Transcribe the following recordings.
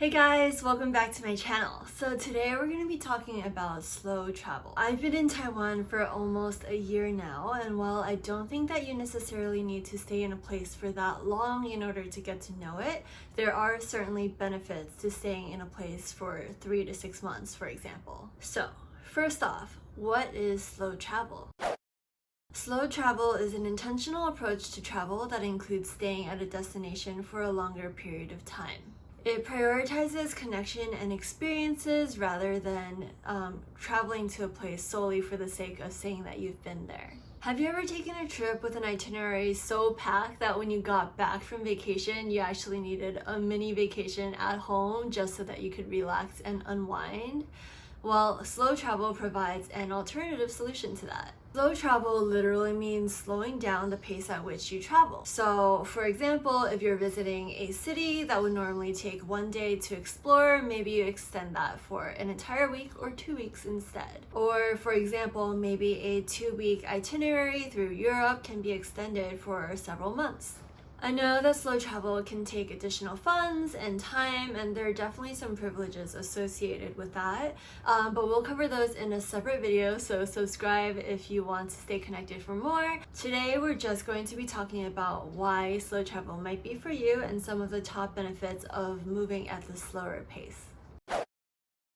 Hey guys, welcome back to my channel. So today we're going to be talking about slow travel. I've been in Taiwan for almost a year now, and while I don't think that you necessarily need to stay in a place for that long in order to get to know it, there are certainly benefits to staying in a place for 3 to 6 months, for example. So, first off, what is slow travel? Slow travel is an intentional approach to travel that includes staying at a destination for a longer period of time. It prioritizes connection and experiences rather than traveling to a place solely for the sake of saying that you've been there. Have you ever taken a trip with an itinerary so packed that when you got back from vacation, you actually needed a mini vacation at home just so that you could relax and unwind? Well, slow travel provides an alternative solution to that. Slow travel literally means slowing down the pace at which you travel. So, for example, if you're visiting a city that would normally take 1 day to explore, maybe you extend that for an entire week or 2 weeks instead. Or, for example, maybe a 2-week itinerary through Europe can be extended for several months. I know that slow travel can take additional funds and time, and there are definitely some privileges associated with that, but we'll cover those in a separate video, so subscribe if you want to stay connected for more. Today we're just going to be talking about why slow travel might be for you and some of the top benefits of moving at the slower pace.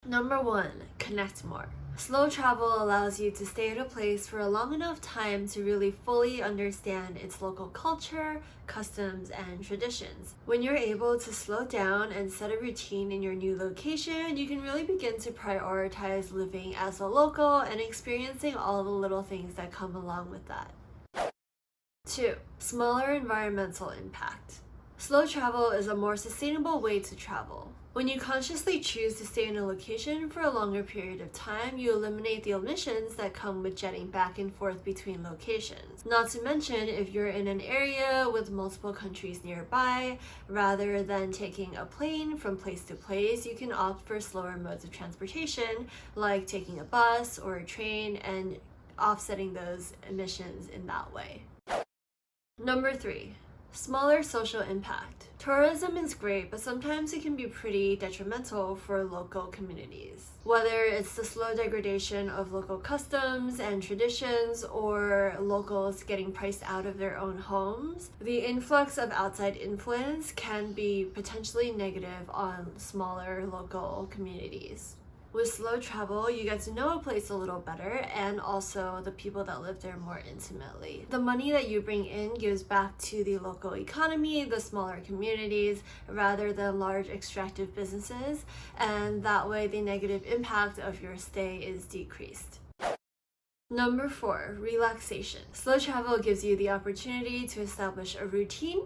Number 1, connect more. Slow travel allows you to stay at a place for a long enough time to really fully understand its local culture, customs, and traditions. When you're able to slow down and set a routine in your new location, you can really begin to prioritize living as a local and experiencing all the little things that come along with that. 2, smaller environmental impact. Slow travel is a more sustainable way to travel. When you consciously choose to stay in a location for a longer period of time, you eliminate the emissions that come with jetting back and forth between locations. Not to mention, if you're in an area with multiple countries nearby, rather than taking a plane from place to place, you can opt for slower modes of transportation, like taking a bus or a train and offsetting those emissions in that way. Number 3, smaller social impact. Tourism is great, but sometimes it can be pretty detrimental for local communities. Whether it's the slow degradation of local customs and traditions or locals getting priced out of their own homes, the influx of outside influence can be potentially negative on smaller local communities. With slow travel, you get to know a place a little better and also the people that live there more intimately. The money that you bring in gives back to the local economy, the smaller communities, rather than large extractive businesses, and that way the negative impact of your stay is decreased. Number 4, relaxation. Slow travel gives you the opportunity to establish a routine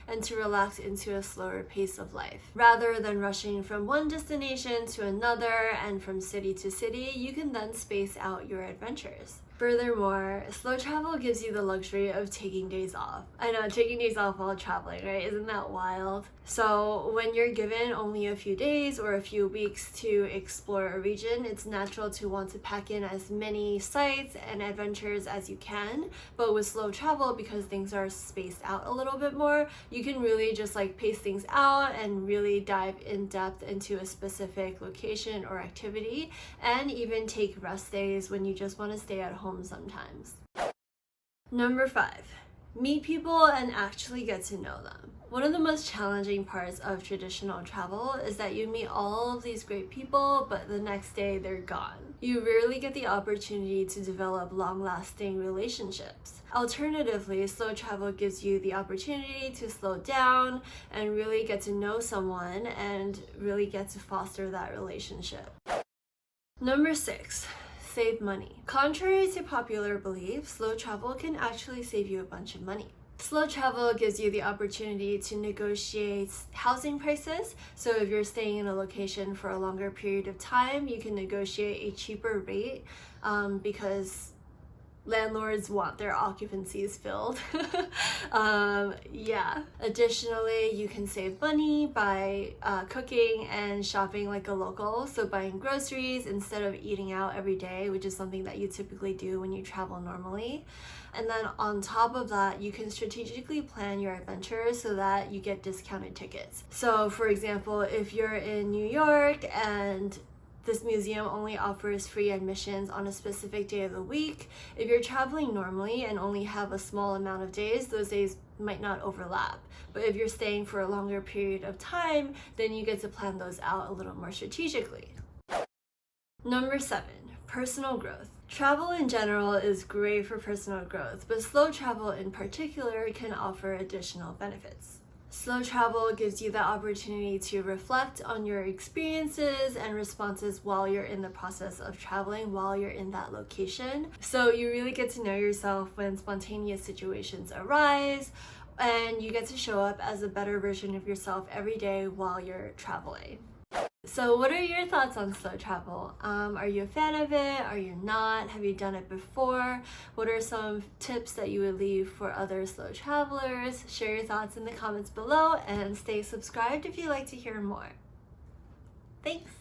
and to relax into a slower pace of life. Rather than rushing from one destination to another and from city to city, you can then space out your adventures. Furthermore, slow travel gives you the luxury of taking days off. I know, taking days off while traveling, right? Isn't that wild? So when you're given only a few days or a few weeks to explore a region, it's natural to want to pack in as many sites and adventures as you can. But with slow travel, because things are spaced out a little bit more, you can really just pace things out and really dive in depth into a specific location or activity, and even take rest days when you just want to stay at home sometimes. Number 5, meet people and actually get to know them. One of the most challenging parts of traditional travel is that you meet all of these great people, but the next day they're gone. You rarely get the opportunity to develop long-lasting relationships. Alternatively, slow travel gives you the opportunity to slow down and really get to know someone and really get to foster that relationship. Number 6, save money. Contrary to popular belief, slow travel can actually save you a bunch of money. Slow travel gives you the opportunity to negotiate housing prices. So if you're staying in a location for a longer period of time, you can negotiate a cheaper rate because landlords want their occupancies filled. Yeah. Additionally, you can save money by cooking and shopping like a local. So buying groceries instead of eating out every day, which is something that you typically do when you travel normally. And then on top of that, you can strategically plan your adventures so that you get discounted tickets. So for example, if you're in New York and this museum only offers free admissions on a specific day of the week, if you're traveling normally and only have a small amount of days, those days might not overlap. But if you're staying for a longer period of time, then you get to plan those out a little more strategically. Number 7, personal growth. Travel in general is great for personal growth, but slow travel in particular can offer additional benefits. Slow travel gives you the opportunity to reflect on your experiences and responses while you're in the process of traveling, while you're in that location. So you really get to know yourself when spontaneous situations arise, and you get to show up as a better version of yourself every day while you're traveling. So what are your thoughts on slow travel? Are you a fan of it? Are you not? Have you done it before? What are some tips that you would leave for other slow travelers? Share your thoughts in the comments below and stay subscribed if you'd like to hear more. Thanks!